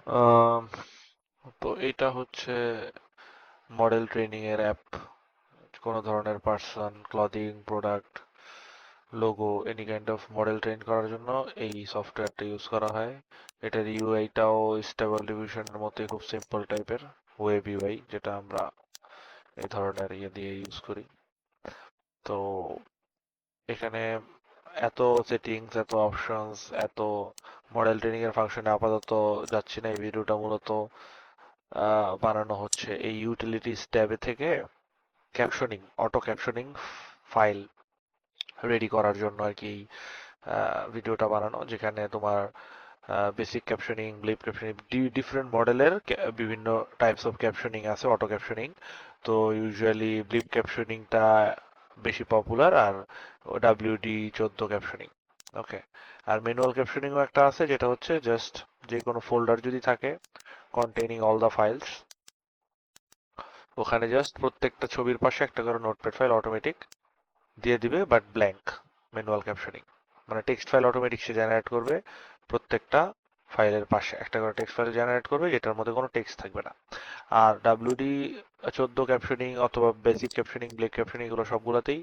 আহ, তো এটা হচ্ছে মডেল ট্রেনিং এর অ্যাপ। কোনো ধরনের person, clothing, product, logo, any kind of model train করার জন্য এই সফটওয়্যারটা ইউজ করা হয়। এটার ইউআইটাও স্টেবল ডিভিশনের মতোই খুব সিম্পল টাইপের ওয়েব ইউআই, যেটা আমরা এই ধরনের ইয়ে দিয়ে ইউজ করি। তো এখানে এত সেটিংস, এত অপশনস, এত মডেল ট্রেনিং এর ফাংশনে আপাতত যাচ্ছি না। এই ভিডিওটা মূলত বানানো হচ্ছে এই ইউটিলিটিস ট্যাবে থেকে captioning, auto captioning file ready করার জন্য আর কি ভিডিওটা বানানো, যেখানে তোমার বেসিক ক্যাপশনিং, ব্লিপ ক্যাপশনিং, ডিফারেন্ট মডেলের বিভিন্ন টাইপস অফ ক্যাপশনিং আছে, অটো ক্যাপশনিং। তো ইউজুয়ালি ব্লিপ ক্যাপশনিংটা বেশি পপুলার, আর WD14 ক্যাপশনিং। ওকে। আর ম্যানুয়াল ক্যাপশনিংও একটা আছে, যেটা হচ্ছে জাস্ট যে কোনো ফোল্ডার যদি থাকে কন্টেইনিং অল দ্য ফাইলস, ওখানে জাস্ট প্রত্যেকটা ছবির পাশে একটা করে নোটপ্যাড ফাইল অটোমেটিক দিয়ে দিবে, বাট ব্ল্যাঙ্ক। ম্যানুয়াল ক্যাপশনিং মানে টেক্সট ফাইল অটোমেটিক সে জেনারেট করবে, প্রত্যেকটা ফাইলের পাশে একটা করে টেক্সট ফাইল জেনারেট করবে, যেটার মধ্যে কোনো টেক্সট থাকবে না। আর WD14 ক্যাপশনিং অথবা বেসিক ক্যাপশনিং, ব্লেক ক্যাপশনিং, এগুলো সবগুলোতেই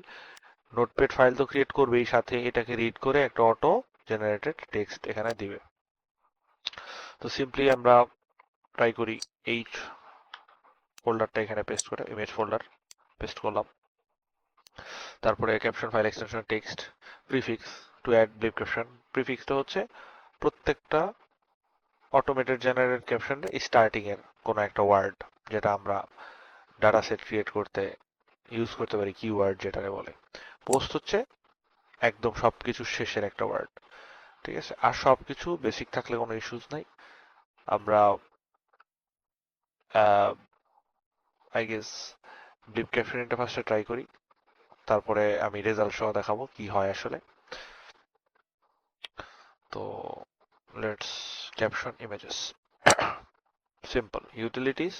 নোটপ্যাড ফাইল তো ক্রিয়েট করবেই, সাথে এটাকে রিড করে একটা অটো জেনারেটেড টেক্সট এখানে দিবে। তো সিম্পলি আমরা ট্রাই করি এই ফোল্ডারটা এখানে পেস্ট করে, ইমেজ ফোল্ডার পেস্ট করলাম। তারপরে caption file extension text prefix to add blip caption. প্রিফিক্সটা হচ্ছে প্রত্যেকটা অটোমেটেড জেনারেট ক্যাপশনের স্টার্টিং এর কোনো একটা ওয়ার্ড, যেটা আমরা ডাটা সেট ক্রিয়েট করতে ইউজ করতে পারি, কিওয়ার্ড যেটাকে বলে। পোস্ট হচ্ছে একদম সবকিছু শেষের একটা ওয়ার্ড। ঠিক আছে, আর সবকিছু বেসিক থাকলে কোনো ইস্যুস নাই। আমরা আই গেস ব্লিপ ক্যাপশনটা ফার্স্টে ট্রাই করি, তারপরে আমি রেজাল্ট সহ দেখাবো কি হয় আসলে। তো let's caption images. Simple utilities,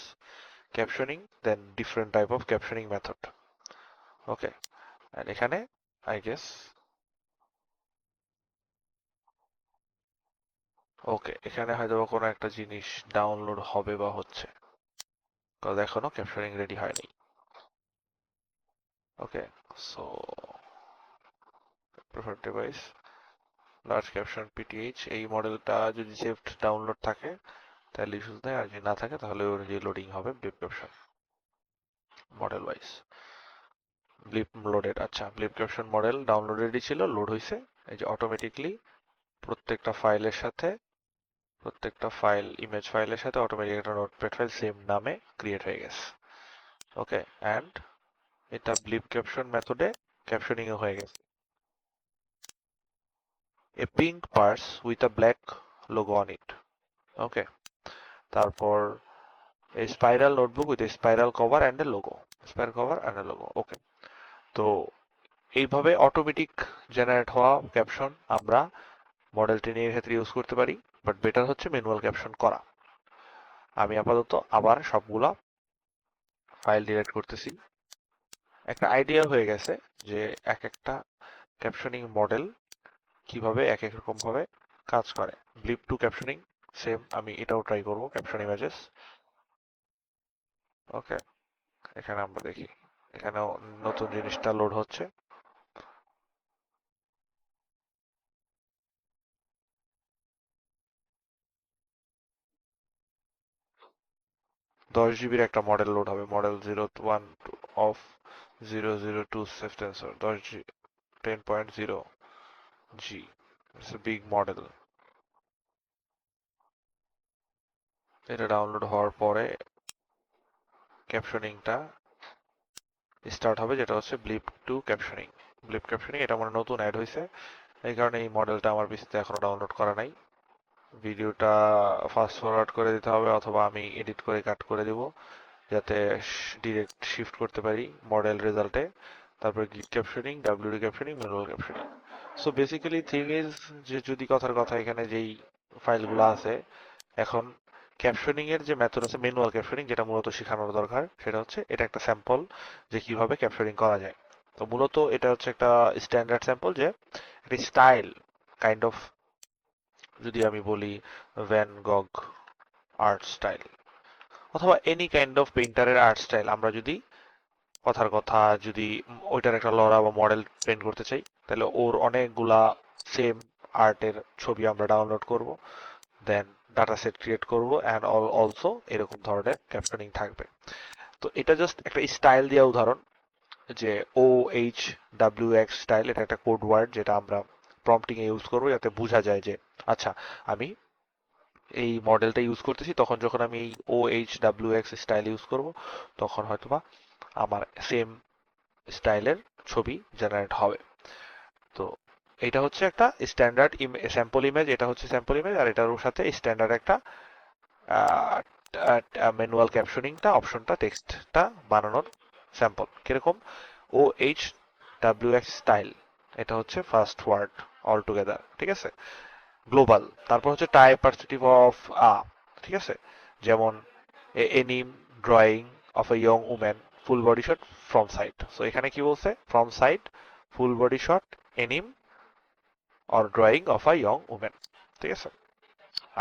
captioning, then different type of captioning method. Okay, and এখানে I guess ওকে, এখানে হয়তো কোনো একটা জিনিস ডাউনলোড হবে বা হচ্ছে, কারণ এখনো ক্যাপশনিং রেডি হয়নি। Okay, so prefer device large caption PTH, এই মডেলটা যদি সেভড ডাউনলোড থাকে তাহলে ইস্যুস নেই, আর যদি না থাকে তাহলে ওর যে লোডিং হবে ব্লিপ ক্যাপশন মডেল ওয়াইজ। ব্লিপ লোডেড, আচ্ছা ব্লিপ ক্যাপশন মডেল ডাউনলোডেডই ছিল, লোড হয়েছে। এই যে অটোমেটিকলি প্রত্যেকটা ফাইলের সাথে, প্রত্যেকটা ফাইল, ইমেজ ফাইলের সাথে অটোমেটিক একটা নোটপ্যাড ফাইল সেম নামে ক্রিয়েট হয়ে গেছে। ওকে, অ্যান্ড এটা ব্লিপ ক্যাপশন মেথডে ক্যাপশনিং ও হয়ে গেছে। A pink purse with a black logo on it. Okay, তারপর a spiral notebook with a spiral cover and a logo, spiral cover and a logo. Okay, তো এইভাবে অটোমেটিক জেনারেট হওয়া caption আমরা model training এর ক্ষেত্রে use করতে পারি, but better হচ্ছে ম্যানুয়াল ক্যাপশন করা। আমি আপাতত আবার সবগুলা ফাইল ডিলিট করতেছি। একটা আইডিয়া হয়ে গেছে যে এক একটা ক্যাপশনিং মডেল কিভাবে এক এক রকম ভাবে কাজ করে। ব্লিপ টু ক্যাপশনিং সেম, আমি এটাও ট্রাই করব, ক্যাপশন ইমেজেস। ওকে, এখানে আমরা দেখি, এখানেও নতুন জিনিসটা লোড হচ্ছে। 10 জিবির একটা মডেল লোড হবে, model 01 of 002 safe tensor, 10.0 G. It's a big model. এটা ডাউনলোড হওয়ার পরে ক্যাপশনিংটা স্টার্ট হবে, যেটা হচ্ছে ব্লিপ টু ক্যাপশনিং। ব্লিপ ক্যাপশনিং এটা মানে নতুন অ্যাড হয়েছে, এই কারণে এই মডেলটা আমার পিসিতে এখনো ডাউনলোড করা নাই। ভিডিওটা ফাস্ট ফরওয়ার্ড করে দিতে হবে, অথবা আমি এডিট করে কাট করে দিব, যাতে ডিরেক্ট শিফট করতে পারি মডেল রেজাল্টে। তারপরে blip captioning, WD captioning, manual captioning. So basically thing is যে, যদি কথার কথা এখানে যেই ফাইলগুলো আছে, এখন ক্যাপশনিং এর যে মেথড আছে ম্যানুয়াল ক্যাপশনিং, যেটা মূলত শেখানোর দরকার, সেটা হচ্ছে এটা একটা স্যাম্পল যে কিভাবে ক্যাপশনিং করা যায়। তো মূলত এটা হচ্ছে একটা স্ট্যান্ডার্ড স্যাম্পল, যে একটা স্টাইল কাইন্ড অফ, যদি আমি বলি ভ্যান গগ আর্ট স্টাইল, অথবা এনি কাইন্ড অফ পেইন্টারের আর্ট স্টাইল। আমরা যদি কথার কথা যদি ওইটার একটা লরা বা মডেল পেন্ট করতে চাই, তাহলে ওর অনেকগুলা সেম আর্টের ছবি আমরা ডাউনলোড করব, দেন ডাটা সেট ক্রিয়েট করবো, অ্যান্ড অলসো এরকম ধরনের ক্যাপশনিং থাকবে। তো এটা জাস্ট একটা স্টাইল দেওয়া উদাহরণ, যে OHWX স্টাইল, এটা একটা কোড ওয়ার্ড যেটা আমরা প্রম্পটিং এ ইউজ করবো, যাতে বোঝা যায় যে আচ্ছা আমি এই মডেলটা ইউজ করতেছি, তখন যখন আমি এই OHWX স্টাইল ইউজ করব, তখন হয়তোবা আমার সেম স্টাইলের ছবি জেনারেট হবে। তো এটা হচ্ছে একটা স্ট্যান্ডার্ড স্যাম্পল ইমেজ, এটা হচ্ছে স্যাম্পল ইমেজ, আর এটার সাথে স্ট্যান্ডার্ড একটা ম্যানুয়াল ক্যাপশনিংটা অপশনটা টেক্সটটা বানানোর স্যাম্পল। কিরকম? OHWX স্টাইল, এটা হচ্ছে ফার্স্ট ওয়ার্ড অল টুগেদার, ঠিক আছে, গ্লোবাল। তারপর হচ্ছে টাইপ পার্সপেক্টিভ অফ ঠিক আছে, যেমন anime drawing of a young woman full body shot from side. So এখানে কি বলছে? From side, full body shot, anime or drawing of a young woman, ঠিক আছে।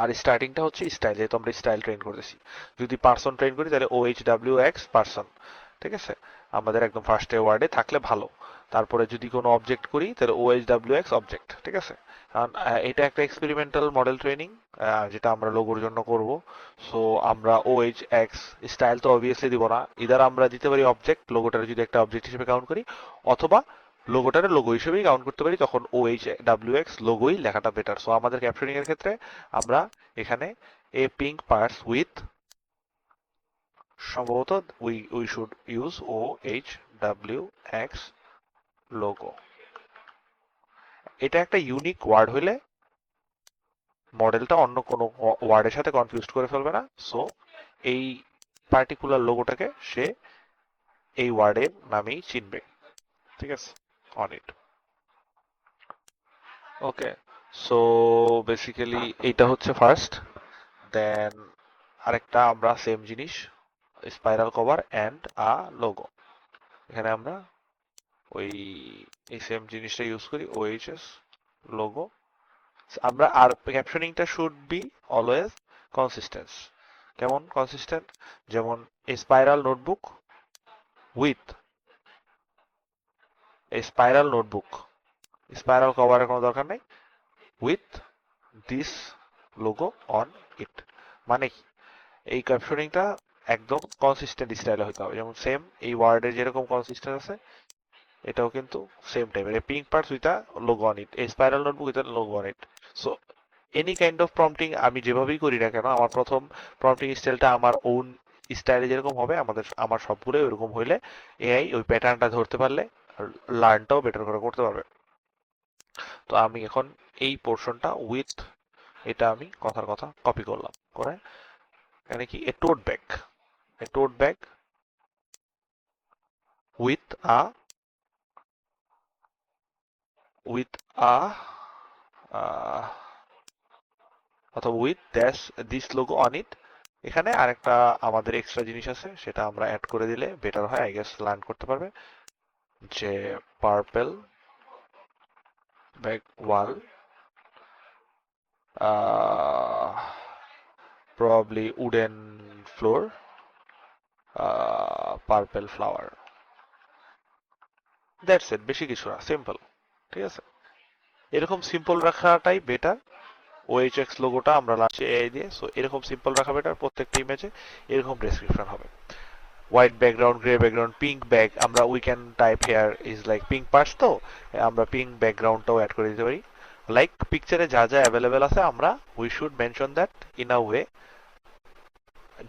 আর স্টার্টিংটা হচ্ছে স্টাইল, যেহেতু আমরা স্টাইল ট্রেন করতেছি। যদি পার্সন ট্রেন করি তাহলে OHWX পার্সন, ঠিক আছে, আমাদের একদম ফার্স্টে ওয়ার্ডে থাকলে ভালো। তারপরে যদি কোনো অবজেক্ট করি তাহলে OHWX অবজেক্ট, ঠিক আছে। কারণ এটা একটা এক্সপেরিমেন্টাল মডেল ট্রেনিং, যেটা আমরা লোগোর জন্য করব। সো আমরা OHX স্টাইল তো অবভিয়াসলি দিব না, ইদার আমরা দিতে পারি অবজেক্ট, লোগোটার যদি একটা অবজেক্ট হিসেবে কাউন্ট করি, অথবা লোগোটারে লোগো হিসেবেই কাউন্ট করতে পারি, তখন OHWX লোগোই লেখাটা বেটার। সো আমাদের ক্যাপশনিং এর ক্ষেত্রে আমরা এখানে এ পিঙ্ক পার্স উইথ, সম্ভবত we should use OHWX logo. এটা একটা ইউনিক ওয়ার্ড হইলে মডেলটা অন্য কোনো ওয়ার্ডের সাথে কনফিউজ করে ফেলবে না। সো এই পার্টিকুলার লোগোটাকে সে এই ওয়ার্ডের নামেই চিনবে, ঠিক আছে, on it. Okay, so basically এইটা হচ্ছে ফার্স্ট। দেন আরেকটা আমরা সেম জিনিস, spiral cover and a logo, এখানে আমরা ওই এই সেম জিনিসটা ইউজ করি, OHS লোগো। আমরা আর ক্যাপশনিংটা শুড বি অলওয়েজ কনসিস্টেন্ট। কেমন কনসিস্টেন্ট? যেমন a spiral notebook with a spiral notebook, spiral কভারের কোনো দরকার নেই, with this logo on it. মানে কি? এই ক্যাপশনিংটা একদম কনসিস্টেন্ট স্টাইলে হতে হবে, যেমন সেম এই ওয়ার্ডের যেরকম কনসিস্টেন্ট আছে, এটাও কিন্তু সেম টাইপের। A pink parts with a logo on it, A spiral notebook with a logo on it. So any kind of prompting আমি যেভাবেই করি না কেন, আমার প্রথম প্রম্পটিং স্টাইলটা আমার ওন স্টাইলে যেরকম হবে, আমার সবগুলোই ওইরকম হইলে এআই ওই প্যাটার্নটা ধরতে পারলে লার্নটাও বেটার করে করতে পারবে। তো আমি এখন এই পোর্শনটা উইথ, এটা আমি কথার কথা কপি করলাম করে, এখানে কি a tote bag, a tote bag with a with a অথবা with this logo on it. এখানে আরেকটা আমাদের এক্সট্রা জিনিস আছে, সেটা আমরা অ্যাড করে দিলে বেটার হয়, আই গেস লার্ন করতে পারবে, যে purple back wall, probably wooden floor, purple flower, that's it, বেশি কিছু না, সিম্পল, ঠিক আছে। এরকম সিম্পল রাখাটাই বেটার। OHX লোগোটা আমরা লাস্টে এআই দিয়ে, সো এরকম সিম্পল রাখা বেটার। প্রত্যেকটা ইমেজে এরকম ডেসক্রিপশন হবে, white background, grey background, pink bag, আমরা we can type here is like pink parts, তো আমরা পিঙ্ক ব্যাকগ্রাউন্ডটাও অ্যাড করে দিতে পারি। লাইক পিকচারে যা যা অ্যাভেলেবেল আছে, আমরা we should mention that in a way,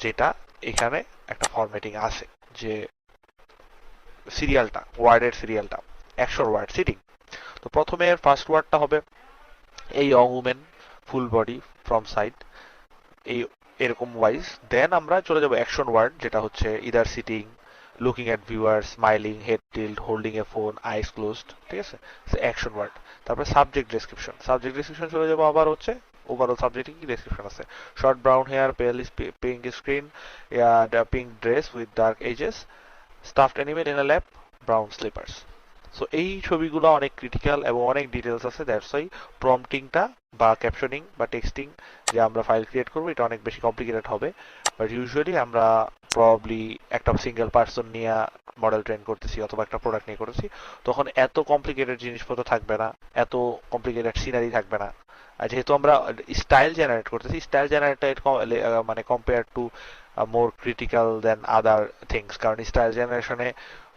যেটা এখানে একটা ফরম্যাটিং আছে, যে সিরিয়ালটা, ওয়ার্ডের সিরিয়ালটা 100 ওয়ার্ড সিটিং। তো প্রথমে ফার্স্ট ওয়ার্ডটা হবে এই young women full body from side, এই এরকম ওয়াইজ। দেন আমরা চলে যাব অ্যাকশন ওয়ার্ড, যেটা হচ্ছে either sitting, looking at viewer, smiling, head tilt, holding a phone, eyes closed, ঠিক আছে, অ্যাকশন ওয়ার্ড। তারপরে সাবজেক্ট ডেসক্রিপশন, সাবজেক্ট ডেসক্রিপশন চলে যাবো আবার হচ্ছে ওভারঅল সাবজেক্টে কি ডেসক্রিপশন আছে, short brown hair, pale pink screen, pink dress with dark edges, stuffed animal in a lap, brown slippers. So এই ছবিগুলো অনেক ক্রিটিক্যাল এবং অনেক ডিটেলস আছে, দ্যাটস ওয়াই প্রম্পটিংটা বা ক্যাপশনিং বা টেক্সটিং যে আমরা ফাইল ক্রিয়েট করবো এটা অনেক বেশি কমপ্লিকেটেড হবে। বাট ইউজুয়ালি আমরা প্রবাবলি একটা সিঙ্গেল পার্সন নিয়ে মডেল ট্রেন করতেছি অথবা একটা প্রোডাক্ট নিয়ে করতেছি, তখন এত কমপ্লিকেটেড জিনিসপত্র থাকবে না, এত কমপ্লিকেটেড সিনারি থাকবে না। আর যেহেতু আমরা স্টাইল জেনারেট করতেছি, স্টাইল জেনারেট মানে compare to more critical than other things, কারণ স্টাইল জেনারেশনে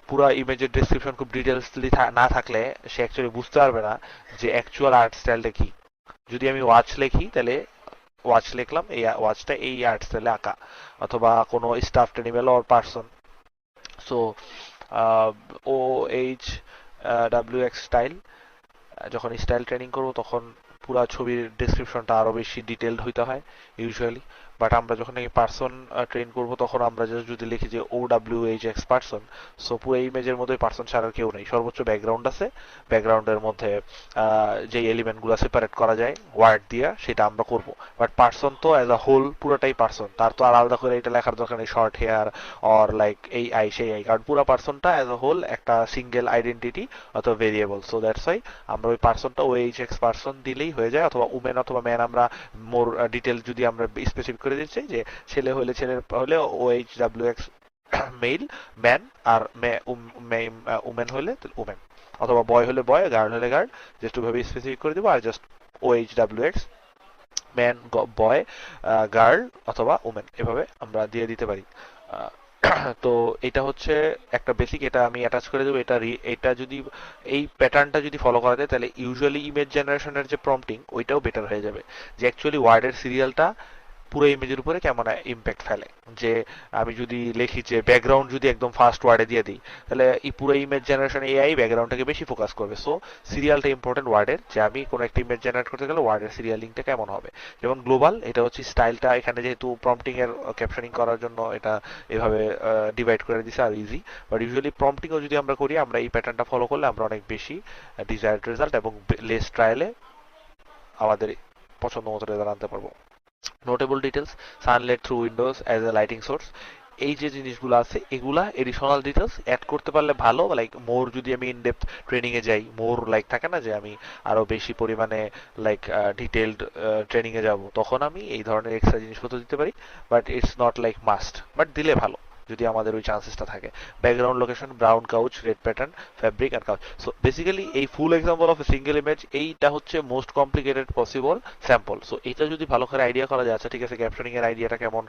পুরো ইমেজের ডেসক্রিপশন খুব ডিটেলসলি না থাকলে সে অ্যাকচুয়ালি বুঝতে পারবে না যে অ্যাকচুয়াল আর্ট স্টাইলটা কি। যদি আমি ওয়াচ লিখি তাহলে ওয়াচ লিখলাম, এই ওয়াচটা এই আর্ট স্টাইলে আঁকা, অথবা কোনো stuffed animal or person. So O H W X style, যখন স্টাইল ট্রেনিং করব তখন পুরো ছবির ডেসক্রিপশনটা আরো বেশি ডিটেইলড হইতে হয় ইউজুয়ালি। বাট আমরা যখন এই পার্সন ট্রেন করব তখন আমরা জাস্ট যদি লিখি যে O W H X person, so পুরো ইমেজের মধ্যে পার্সন ছাড়া কেউ নেই, সর্বোচ্চ ব্যাকগ্রাউন্ড আছে, ব্যাকগ্রাউন্ডের মধ্যে যে এলিমেন্টগুলো সেপারেট করা যায় ওয়ার্ড দিয়ে সেটা আমরা করব। বাট পার্সন তো অ্যাজ আ হোল পুরোটাই পার্সন, তার তো আর আলাদা করে এটা লেখার দরকার নেই শর্ট হেয়ার অর লাইক এই আই সেই আই, কারণ পুরো পার্সনটা অ্যাজ আ হোল একটা সিঙ্গেল আইডেন্টিটি অথবা ভেরিয়েবল। সো দ্যাটস ওয়াই আমরা ওই পার্সনটা ও এইচ এক্স পার্সন দিলেই হয়ে যায়, অথবা উমেন অথবা ম্যান আমরা মোর ডিটেল যদি আমরা স্পেসিফিক করে দিতে চাই যে ছেলে হলে ছেলের হলে O H W X male man, আর উমেন হলে উমেন, অথবা বয় হলে বয়, গার্ল হলে গার্ল, জাস্ট ওইভাবে স্পেসিফিক করে দিব। আর just O H W X man boy girl অথবা উমেন এভাবে আমরা দিয়ে দিতে পারি। তো এটা হচ্ছে একটা বেসিক, এটা আমি অ্যাটাচ করে দেবো। এটা যদি এই প্যাটার্নটা যদি ফলো করা যায় তাহলে ইউজুয়ালি ইমেজ জেনারেশনের যে প্রম্পটিং ওইটাও বেটার হয়ে যাবে, যে অ্যাকচুয়ালি ওয়ার্ডের সিরিয়ালটা পুরো ইমেজের উপরে কেমন ইম্প্যাক্ট ফেলে। যে আমি যদি লিখি যে ব্যাকগ্রাউন্ড যদি একদম ফার্স্ট ওয়ার্ডে দিয়ে দিই তাহলে এই পুরো ইমেজ জেনারেশন এআই ব্যাকগ্রাউন্ডটাকে বেশি ফোকাস করবে। সো সিরিয়ালটা ইম্পর্টেন্ট ওয়ার্ডের, যে আমি কোনো একটা ইমেজ জেনারেট করতে গেলে ওয়ার্ডের সিরিয়ালিংটা কেমন হবে। যেমন গ্লোবাল, এটা হচ্ছে স্টাইলটা, এখানে যেহেতু প্রম্পটিং এর ক্যাপশনিং করার জন্য এটা এভাবে ডিভাইড করে দিছে আর ইজি। বাট ইউজুয়ালি প্রম্পটিংও যদি আমরা করি, আমরা এই প্যাটার্নটা ফলো করলে আমরা অনেক বেশি ডিজায়ার্ড রেজাল্ট এবং লেস ট্রায়ালে আমাদের পছন্দ মতো রেজাল্ট আনতে পারবো। Notable details, Sunlight through Windows as a lighting source, এই যে জিনিসগুলো আছে এগুলা এডিশনাল ডিটেলস অ্যাড করতে পারলে ভালো। লাইক মোর যদি আমি ইন ডেপথ ট্রেনিং এ যাই, মোর লাইক থাকে না যে আমি আরো বেশি পরিমাণে লাইক ডিটেইলড ট্রেনিং এ যাব, তখন আমি এই ধরনের এক্সট্রা জিনিসপত্র দিতে পারি। But it's not like must, but দিলে ভালো যদি আমাদের ওই চান্সেসটা থাকে। Background location, brown couch, red pattern, fabric and couch. So basically এই full example of a single image, এইটা হচ্ছে most complicated possible sample. So এটা যদি ভালো করে আইডিয়া করা যায়, আচ্ছা ঠিক আছে ক্যাপশনিং এর আইডিয়াটা কেমন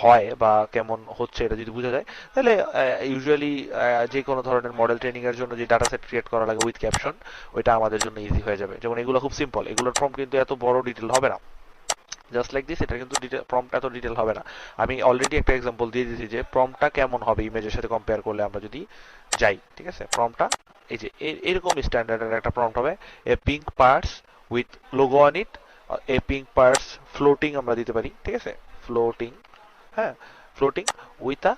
হয় বা কেমন হচ্ছে এটা যদি বোঝা যায়, তাহলে ইউজুয়ালি যে কোনো ধরনের মডেল ট্রেনিং এর জন্য যে ডাটা সেট ক্রিয়েট করা লাগে উইথ ক্যাপশন, ওইটা আমাদের জন্য ইজি হয়ে যাবে। যেমন এগুলো খুব সিম্পল, এগুলোর ফর্ম কিন্তু এত বড় ডিটেল হবে না, জাস্ট লাইক দিস। এটা কিন্তু প্রম্পট এত ডিটেল হবে না। আমি অলরেডি একটা এক্সাম্পল দিয়ে দিয়েছি যে প্রম্পটটা কেমন হবে ইমেজের সাথে কম্পেয়ার করলে আমরা যদি যাই, ঠিক আছে। প্রম্পটটা এই যে এরকম স্ট্যান্ডার্ডের একটা প্রম্পট হবে, a pink parts with logo on it, a pink parts floating আমরা দিতে পারি, ঠিক আছে, ফ্লোটিং, হ্যাঁ, ফ্লোটিং উইথ আ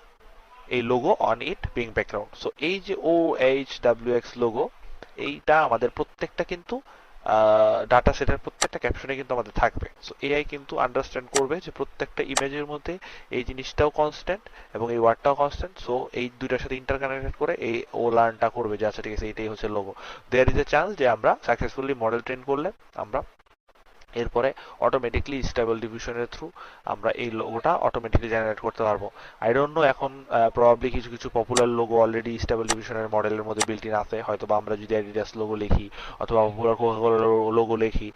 এই logo on it pink background. So এই যে O H W X logo, এইটা আমাদের প্রত্যেকটা কিন্তু ডাটা সেটের প্রত্যেকটা ক্যাপশনে কিন্তু আমাদের থাকবে। সো এআই কিন্তু আন্ডারস্ট্যান্ড করবে যে প্রত্যেকটা ইমেজের মধ্যে এই জিনিসটাও কনস্ট্যান্ট এবং এই ওয়ার্ডটাও কনস্ট্যান্ট। সো এই দুইটার সাথে ইন্টারকানেক্টেড করে এই ও লার্নটা করবে যে আচ্ছা ঠিক আছে এটাই হচ্ছে logo. There is a chance যে আমরা সাকসেসফুলি মডেল ট্রেন করলে আমরা এরপরে অটোমেটিকলি স্টেবল ডিভিশনের থ্রু আমরা এই লোগোটা অটোমেটিকলি জেনারেট করতে পারবো। আই ডোন্ট নো এখন প্রবাবলি কিছু কিছু পপুলার লোগো অলরেডি স্টেবল ডিভিশনের মডেলের মধ্যে বিল্ট ইন আছে, হয়তো বা আমরা যদি অ্যাডিডাস লোগো লিখি অথবা পপুলার কোকাকোলা লোগো লিখি,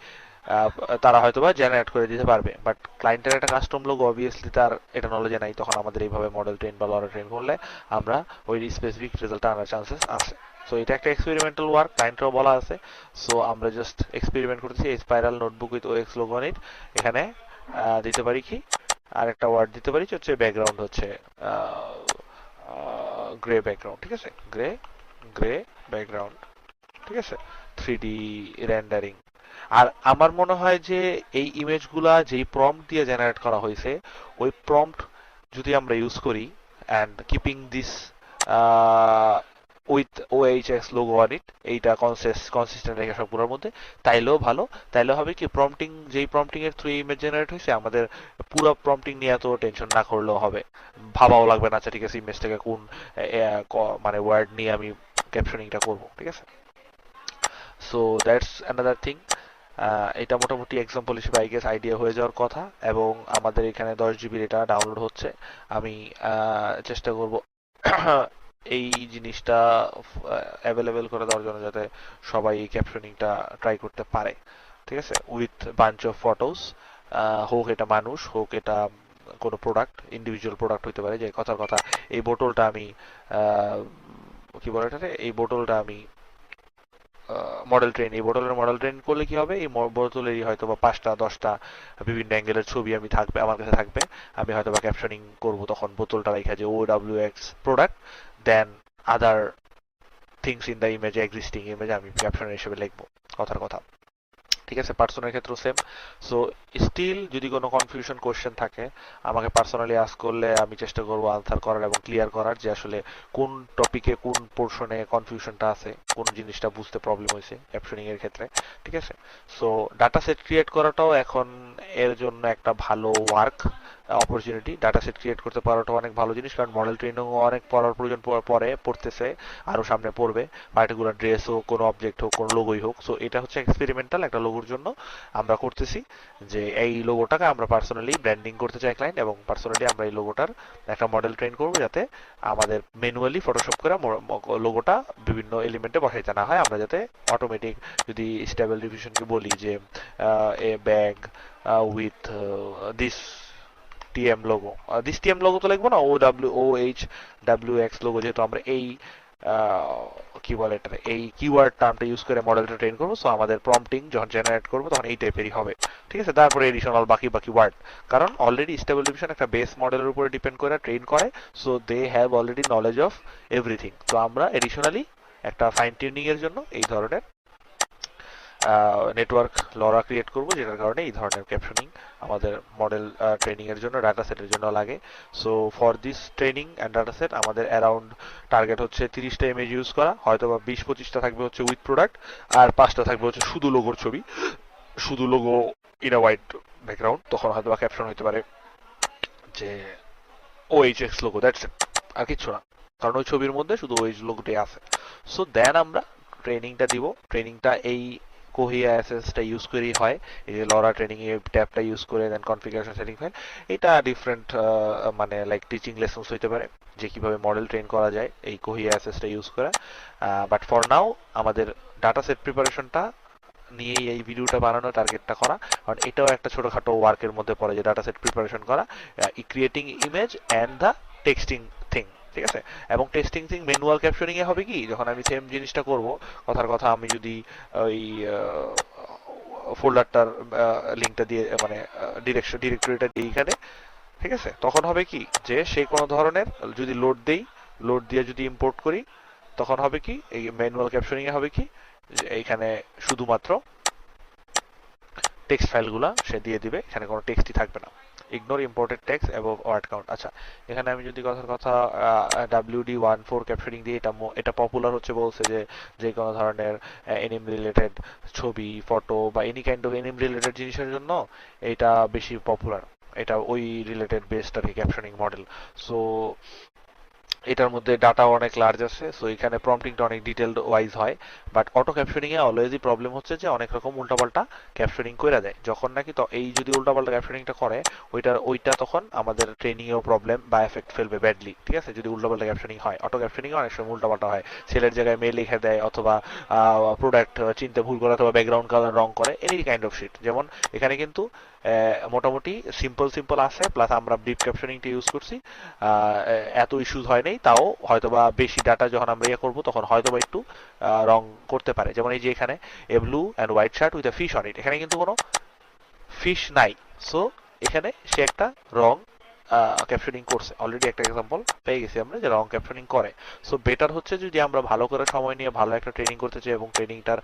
তারা হয়তো বা জেনারেট করে দিতে পারবে। বাট ক্লায়েন্টের একটা কাস্টম লোগো অবভিয়াসলি তার এটা নলেজে নাই, তখন আমাদের এইভাবে মডেল ট্রেন বা লরা ট্রেন করলে আমরা ওই স্পেসিফিক রেজাল্ট আনার চান্সেস আছে। সো এটা একটা এক্সপেরিমেন্টাল ওয়ার্ক, ক্লায়েন্টরাও বলা আছে। সো আমরা জাস্ট এক্সপেরিমেন্ট করতেছি। Spiral notebook with OX logo on it, এখানে দিতে পারি কি আর একটা ওয়ার্ড দিতে পারি হচ্ছে ব্যাকগ্রাউন্ড হচ্ছে গ্রে ব্যাকগ্রাউন্ড, ঠিক আছে, গ্রে গ্রে ব্যাকগ্রাউন্ড, ঠিক আছে, 3D রেন্ডারিং। আর আমার মনে হয় যে এই ইমেজগুলা যেই প্রম্পট দিয়ে জেনারেট করা হয়েছে ওই প্রম্পট যদি আমরা ইউজ করি and keeping this with OHS logo on it, এইটা কনসিস্টেন্ট রেখে সবগুলোর মধ্যে, তাইলেও ভালো। তাইলে হবে কি প্রম্পটিং, যেই প্রম্পটিং এর থ্রু ইমেজ জেনারেট হয়েছে আমাদের পুরো প্রম্পটিং নিয়ে এত টেনশন না করলেও হবে, ভাবাও লাগবে না আচ্ছা ঠিক আছে ইমেজটাকে কোন মানে ওয়ার্ড নিয়ে আমি ক্যাপশনিংটা করব, ঠিক আছে। So that's another thing. এটা মোটামুটি এক্সাম্পল হিসেবে আই গেস আইডিয়া হয়ে যাওয়ার কথা, এবং আমাদের এখানে 10 জিবির এটা ডাউনলোড হচ্ছে। আমি চেষ্টা করব এই জিনিসটা অ্যাভেলেবেল করে দেওয়ার জন্য, যাতে সবাই এই ক্যাপশনিংটা ট্রাই করতে পারে, ঠিক আছে, উইথ বাঞ্চ অফ ফটোস। হোক এটা মানুষ, হোক এটা কোনো প্রোডাক্ট, ইন্ডিভিজুয়াল প্রোডাক্ট হইতে পারে। যে কথার কথা, এই বোতলটা আমি কি বলে এটারে, এই বোতলটা আমি মডেল ট্রেন, এই বোতলের মডেল ট্রেন করলে কি হবে, এই বোতলেরই হয়তো বা 5টা 10টা বিভিন্ন অ্যাঙ্গেলের ছবি আমি থাকবে, আমার কাছে থাকবে। আমি হয়তো বা ক্যাপশনিং করবো তখন বোতলটা রেখে যে OWX product, then other things in the image, existing image আমি ক্যাপশন হিসেবে লিখবো, কথার কথা, ঠিক আছে। পার্সোনাল ক্ষেত্রেও সেম। সো স্টিল যদি কোনো কনফিউশন কোশ্চেন থাকে, আমাকে পার্সোনালি আস্ক করলে আমি চেষ্টা করবো আনসার করার এবং ক্লিয়ার করার, যে আসলে কোন টপিকে কোন পোর্শনে কনফিউশনটা আছে, কোন জিনিসটা বুঝতে প্রবলেম হয়েছে ক্যাপশনিং এর ক্ষেত্রে, ঠিক আছে। সো ডাটা সেট ক্রিয়েট করাটাও এখন এর জন্য একটা ভালো work opportunity. Data set create করতে পারাটা অনেক ভালো জিনিস, কারণ মডেল ট্রেনিংও অনেক পড়ার প্রয়োজন পড়তেছে, আরো সামনে পড়বে। পার্টিকুলার ড্রেস হোক, কোনো অবজেক্ট হোক, কোনো লোগোই হোক। সো এটা হচ্ছে এক্সপেরিমেন্টাল একটা লোগোর জন্য আমরা করতেছি, যে এই লোগোটাকে আমরা পার্সোনালি ব্র্যান্ডিং করতে চাই ক্লায়েন্ট, এবং পার্সোনালি আমরা এই লোগোটার একটা মডেল ট্রেন করবো, যাতে আমাদের ম্যানুয়ালি ফটোশপ করে লোগোটা বিভিন্ন এলিমেন্টে বসাইতে না হয়, আমরা যাতে অটোমেটিক, যদি স্টেবল ডিভিশনকে বলি যে a bag with this TM logo, this TM logo তো লিখবো না, OWH লোগো, যেহেতু আমরা এই কি বলে এটা, এই কিওয়ার্ড টার্মটা ইউজ করে মডেলটা ট্রেন করবো। সো আমাদের প্রম্পটিং যখন জেনারেট করবো তখন এই টাইপেরই হবে, ঠিক আছে। তারপরে এডিশনাল বাকি ওয়ার্ড, কারণ অলরেডি স্টেবল ডিভিশন একটা বেস মডেলের উপরে ডিপেন্ড করে ট্রেন করে। So they have already knowledge of everything. তো আমরা এডিশনালি একটা ফাইন টিউনিং এর জন্য এই ধরনের নেটওয়ার্ক লরা ক্রিয়েট করব, যেটার কারণে এই ধরনের ক্যাপশনিং আমাদের মডেল ট্রেনিং এর জন্য, ডাটা সেটের জন্য লাগে। So for this training and data set আমাদের অ্যারাউন্ড টার্গেট হচ্ছে 30টা ইমেজ ইউজ করা, হয়তো বা 20-25টা থাকবে হচ্ছে উইথ প্রোডাক্ট, আর 5টা থাকবে হচ্ছে শুধু লোগোর ছবি, শুধু logo in a white background. তখন হয়তো বা ক্যাপশন হইতে পারে যে OHX লোগো, দ্যাটস ইট, আর কিচ্ছু না, কারণ ওই ছবির মধ্যে শুধু ওই লোগোটাই আছে। সো দেন আমরা ট্রেনিংটা দিব। ট্রেনিংটা এই কোহিয়া অ্যাসেসটা ইউজ করেই হয়, এই যে লরা ট্রেনিং এর ট্যাবটা ইউজ করে, দেন কনফিগারেশন সেটিং ফাইল। এটা ডিফারেন্ট মানে লাইক টিচিং লেসন্স হইতে পারে, যে কিভাবে মডেল ট্রেন করা যায় এই কোহিয়া অ্যাসেসটা ইউজ করে। বাট ফর নাও আমাদের ডাটা সেট প্রিপারেশনটা নিয়েই এই ভিডিওটা বানানো, টার্গেটটা করা, কারণ এটাও একটা ছোটখাটো ওয়ার্কের মধ্যে পড়ে, যে ডাটা সেট প্রিপারেশন করা, creating image and the texting thing, ঠিক আছে। এবং টেক্সটিং থিং ম্যানুয়াল ক্যাপশনিং এ হবে কি, যখন আমি সেম জিনিসটা করব, কথার কথা আমি যদি ওই ফোল্ডারটার লিঙ্কটা দিয়ে, মানে ডিরেক্টরিটা দিই এখানে, ঠিক আছে, তখন হবে কি যে সে কোনো ধরনের যদি লোড দিয়ে যদি ইম্পোর্ট করি, তখন হবে কি, এই ম্যানুয়াল ক্যাপশনিং এ হবে কি, এইখানে শুধুমাত্র টেক্সট ফাইলগুলা সে দিয়ে দিবে, এখানে কোনো টেক্সটই থাকবে না। ইগনোর ইম্পোর্টেড টেক্সট এবং ওয়ার্ড কাউন্ট। আচ্ছা, এখানে আমি যদি কথার কথা WD14 ক্যাপশনিং দিয়ে, এটা পপুলার হচ্ছে, বলছে যে যে কোনো ধরনের এনিম রিলেটেড ছবি, ফটো বা এনি কাইন্ড অফ এনিম রিলেটেড জিনিসের জন্য এটা বেশি পপুলার, এটা ওই রিলেটেড বেসড আর কি ক্যাপশনিং মডেল। সো এটার মধ্যে ডাটা অনেক লার্জ আছে, সো এখানে প্রম্পটিংটা অনেক ডিটেলড ওয়াইজ হয়। বাট অটো ক্যাপশনিং এ অলওয়েজই প্রবলেম হচ্ছে যে অনেক রকম উল্টাপাল্টা ক্যাপশনিং করে দেয়, যখন নাকি তো এই যদি উল্টাপাল্টা ক্যাপশনিংটা করে, ওইটা তখন আমাদের ট্রেনিং এও প্রবলেম বা এফেক্ট ফেলবে ব্যাডলি, ঠিক আছে। যদি উল্টাপাল্টা ক্যাপশনিং হয়, অটো ক্যাপশনিং এ অনেক সময় উল্টাপাল্টা হয়, ছেলের জায়গায় মেয়ে লিখে দেয়, অথবা প্রোডাক্ট চিনতে ভুল করে, অথবা ব্যাকগ্রাউন্ড কালার রং করে, এনি কাইন্ড অফ শিট। যেমন এখানে কিন্তু মোটামুটি সিম্পল আছে, প্লাস আমরা ডিপ ক্যাপশনিংটা ইউজ করছি, এত ইস্যুজ হয় নাই। তাও হয়তোবা বেশি ডাটা যখন আমরা ইয়ে করবো, তখন হয়তোবা একটু রং করতে পারে। যেমন এই যে এখানে a blue and white shirt with a fish on it, এখানে কিন্তু কোনো ফিশ নাই। সো এখানে সে একটা রং ক্যাপশনিং করছে, অলরেডি একটা এক্সাম্পল পেয়ে গেছি আমরা যে রং ক্যাপশনিং করে। সো বেটার হচ্ছে যদি আমরা ভালো করে সময় নিয়ে ভালো একটা ট্রেনিং করতে চাই, এবং ট্রেনিংটার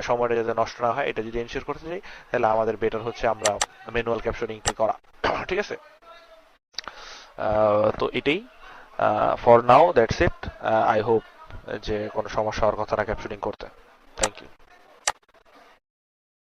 সময়টা যাতে নষ্ট না হয়, এটা যদি এনশিওর করতে চাই, তাহলে আমাদের বেটার হচ্ছে আমরা ম্যানুয়াল ক্যাপশনিংটা করা, ঠিক আছে। তো এটাই for now, that's it. I hope যে কোনো সমস্যা হওয়ার কথা না ক্যাপশনিং করতে। Thank you.